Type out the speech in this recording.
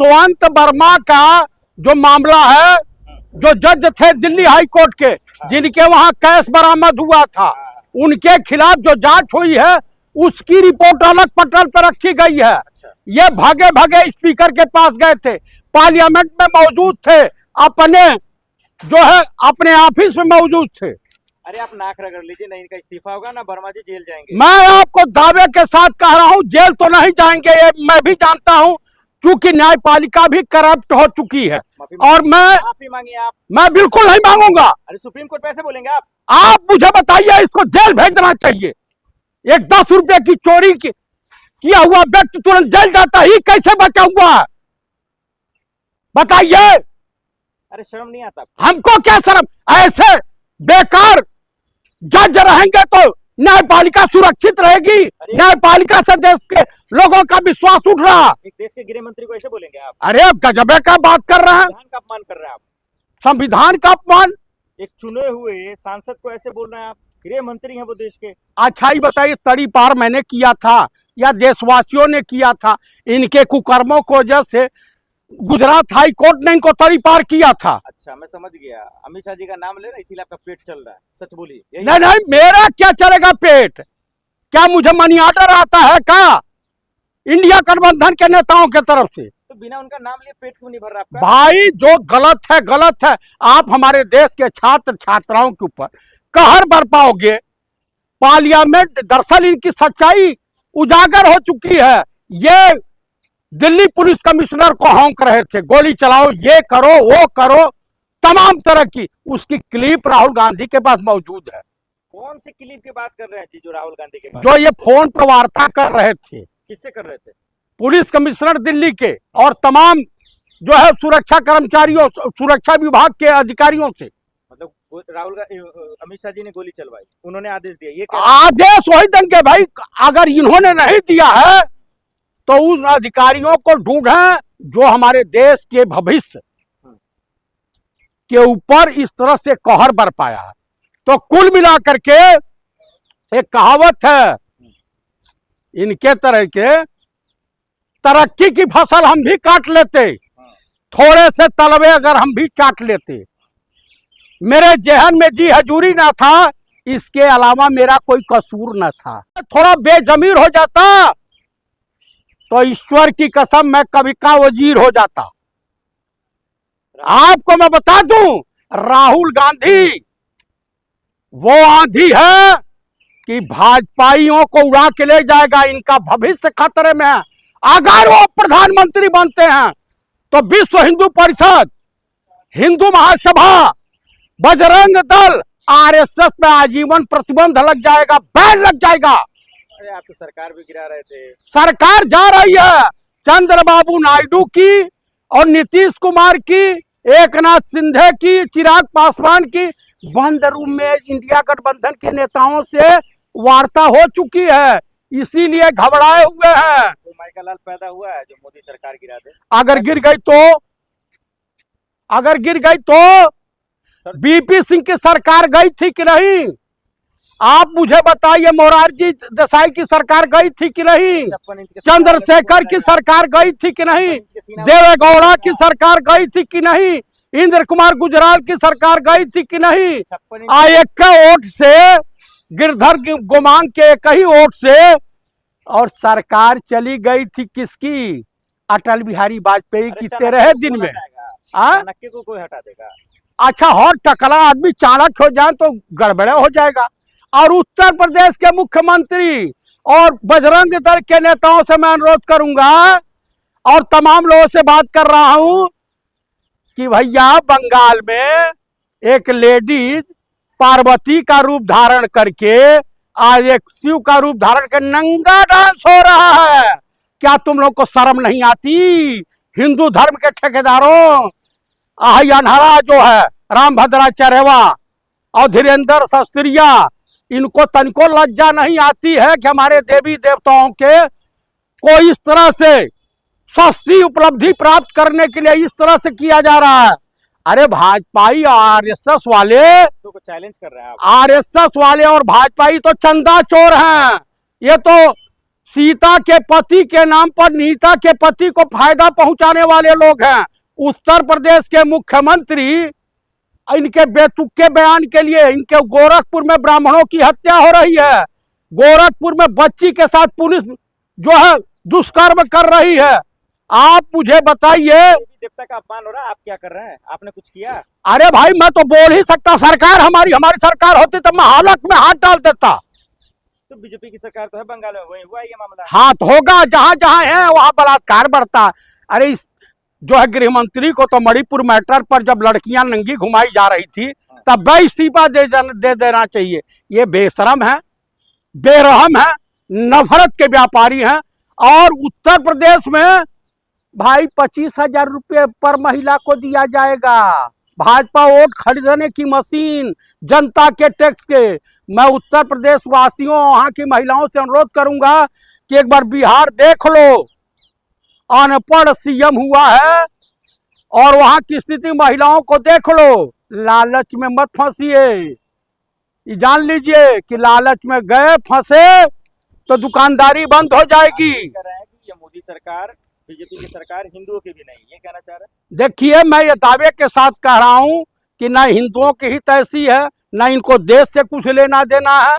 जसवंत वर्मा का जो मामला है, जो जज थे दिल्ली हाई कोर्ट के, जिनके वहां कैश बरामद हुआ था, उनके खिलाफ जो जांच हुई है उसकी रिपोर्ट अलग पटल पर रखी गई है। ये भागे भागे स्पीकर के पास गए थे, पार्लियामेंट में मौजूद थे, अपने जो है अपने ऑफिस में मौजूद थे। अरे आप नाक रगड़ लीजिए, नहीं इनका इस्तीफा होगा ना वर्मा जी जेल जाएंगे। मैं आपको दावे के साथ कह रहा हूं, जेल तो नहीं जाएंगे, ये मैं भी जानता हूं, क्योंकि न्यायपालिका भी करप्ट हो चुकी है। और माफी मांगिए आप। मैं बिल्कुल नहीं मांगूंगा। अरे सुप्रीम कोर्ट पे ऐसे बोलेंगे आप मुझे बताइए, इसको जेल भेजना चाहिए। एक 10 रुपए की चोरी किया हुआ व्यक्ति तुरंत जेल जाता ही कैसे बचा हुआ है, बताइए। अरे शर्म नहीं आता? हमको क्या शर्म? ऐसे बेकार जज रहेंगे तो न्यायपालिका सुरक्षित रहेगी? न्यायपालिका से देश के लोगों का विश्वास उठ रहा। एक देश के गृह मंत्री को ऐसे बोलेंगे आप? अरे गजबे का बात कर रहे हैं। संविधान का अपमान कर रहे हैं आप। संविधान का अपमान? एक चुने हुए सांसद को ऐसे बोल रहे हैं आप? गृह मंत्री हैं वो देश के। अच्छा ही बताइए, तड़ी पार मैंने किया था या देशवासियों ने किया था? इनके कुकर्मों को वजह से गुजरात हाई कोर्ट ने इनको तड़ी पार किया था। अच्छा मैं समझ गया, अमित शाह जी का नाम ले रहा है इसीलिए आपका पेट चल रहा है। सच बोलिए। नहीं नहीं, मेरा क्या चलेगा पेट? क्या मुझे मनी ऑर्डर आता है क्या इंडिया गठबंधन के नेताओं के तरफ से? तो बिना उनका नाम लिए पेट क्यों नहीं भर रहा आपका? भाई जो गलत है गलत है। आप हमारे देश के छात्र छात्राओं के ऊपर कहर बरपाओगे। पार्लियामेंट दरअसल इनकी सच्चाई उजागर हो चुकी है। ये दिल्ली पुलिस कमिश्नर को हौंक रहे थे, गोली चलाओ, ये करो वो करो, तमाम तरह की। उसकी क्लिप राहुल गांधी के पास मौजूद है। कौन सी क्लिप की बात कर रहे हैं जी जो राहुल गांधी के पास? जो ये फोन पर वार्ता कर रहे थे। किससे कर रहे थे? पुलिस कमिश्नर दिल्ली के और तमाम जो है सुरक्षा कर्मचारियों, सुरक्षा विभाग के अधिकारियों से। मतलब अमित शाह जी ने गोली चलवाई, उन्होंने आदेश दिया? ये आदेश वही देंगे भाई। अगर इन्होंने नहीं दिया है तो उन अधिकारियों को ढूंढें जो हमारे देश के भविष्य के ऊपर इस तरह से कहर बरपाया है। तो कुल मिलाकर के एक कहावत है, इनके तरह के तरक्की की फसल हम भी काट लेते, थोड़े से तलवे अगर हम भी काट लेते। मेरे जहन में जी हजूरी ना था, इसके अलावा मेरा कोई कसूर न था। थोड़ा बेजमीर हो जाता तो ईश्वर की कसम मैं कभी का वजीर हो जाता। आपको मैं बता दूं, राहुल गांधी वो आंधी है कि भाजपाइयों को उड़ा के ले जाएगा। इनका भविष्य खतरे में है। अगर वो प्रधानमंत्री बनते हैं तो विश्व हिंदू परिषद, हिंदू महासभा, बजरंग दल, आरएसएस में आजीवन प्रतिबंध लग जाएगा, बैन लग जाएगा। अरे आप तो सरकार भी गिरा रहे थे। सरकार जा रही है चंद्रबाबू नायडू की और नीतीश कुमार की, एकनाथ शिंदे की, चिराग पासवान की। बंद रूम में इंडिया गठबंधन के नेताओं से वार्ता हो चुकी है, इसीलिए घबराए हुए हैं। तो माइकल लाल पैदा हुआ है जो मोदी सरकार गिरा दे। अगर गिर गई तो बीपी सिंह की सरकार गई थी कि नहीं? आप मुझे बताइए, मोरारजी देसाई की सरकार गई थी कि नहीं? चंद्रशेखर की सरकार गई थी कि नहीं? देवेगौड़ा की सरकार गई थी कि नहीं? इंद्र कुमार गुजराल की सरकार गई थी कि नहीं? एक वोट से, गिरधर गोमांग के एक ही वोट से, और सरकार चली गई थी किसकी? अटल बिहारी वाजपेयी की 13 दिन में। चाणक्य को कोई हटा देगा? अच्छा, और टकला आदमी चाणक्य हो जाए तो गड़बड़े हो जाएगा। और उत्तर प्रदेश के मुख्यमंत्री और बजरंग दल के नेताओं से मैं अनुरोध करूंगा और तमाम लोगों से बात कर रहा हूं कि भैया, बंगाल में एक लेडीज पार्वती का रूप धारण करके आज एक शिव का रूप धारण कर नंगा डांस हो रहा है। क्या तुम लोग को शर्म नहीं आती? हिंदू धर्म के ठेकेदारों, अनहरा जो है रामभद्राचार्यवा और धीरेन्द्र शास्त्रिया, इनको तनिको लज्जा नहीं आती है कि हमारे देवी देवताओं के को इस तरह से सस्ती उपलब्धि प्राप्त करने के लिए इस तरह से किया जा रहा है। अरे भाजपाई आरएसएस वाले तो चैलेंज कर रहे हैं आप। आरएसएस वाले और भाजपाई तो चंदा चोर हैं। ये तो सीता के पति के नाम पर नीता के पति को फायदा पहुंचाने वाले लोग हैं। उत्तर प्रदेश के मुख्यमंत्री इनके बेतुके बयान के लिए, इनके गोरखपुर में ब्राह्मणों की हत्या हो रही है, गोरखपुर में बच्ची के साथ पुलिस जो है दुष्कर्म कर रही है। आप मुझे बताइए, देवी देवता का अपमान हो रहा है, आप क्या कर रहे हैं? आपने कुछ किया? अरे भाई मैं तो बोल ही सकता, सरकार हमारी सरकार होती तो मैं हालत में हाथ डाल देता। तो बीजेपी की सरकार तो है बंगाल में, वही हुआ ये मामला। हाँ तो होगा, जहां जहां है वहां बलात्कार बढ़ता। अरे इस जो है गृह मंत्री को तो मणिपुर मैटर पर जब लड़कियां नंगी घुमाई जा रही थी तब वही इस्तीफा दे देना चाहिए। ये बेशरम है, बेरहम है, नफरत के व्यापारी हैं। और उत्तर प्रदेश में भाई 25,000 रुपये पर महिला को दिया जाएगा। भाजपा वोट खरीदने की मशीन, जनता के टैक्स के। मैं उत्तर प्रदेश वासियों, वहां की महिलाओं से अनुरोध करूंगा कि एक बार बिहार देख लो, अनपढ़ सीएम हुआ है और वहां की स्थिति महिलाओं को देख लो। लालच में मत फंसिए, ये जान लीजिए कि लालच में गए फंसे तो दुकानदारी बंद हो जाएगी। कह रहे हैं कि ये मोदी सरकार, बीजेपी की सरकार हिंदुओं की भी नहीं, ये कहना चाह रहे हैं? देखिए मैं ये दावे के साथ कह रहा हूं कि ना हिंदुओं की हित ऐसी है, ना इनको देश से कुछ लेना देना है,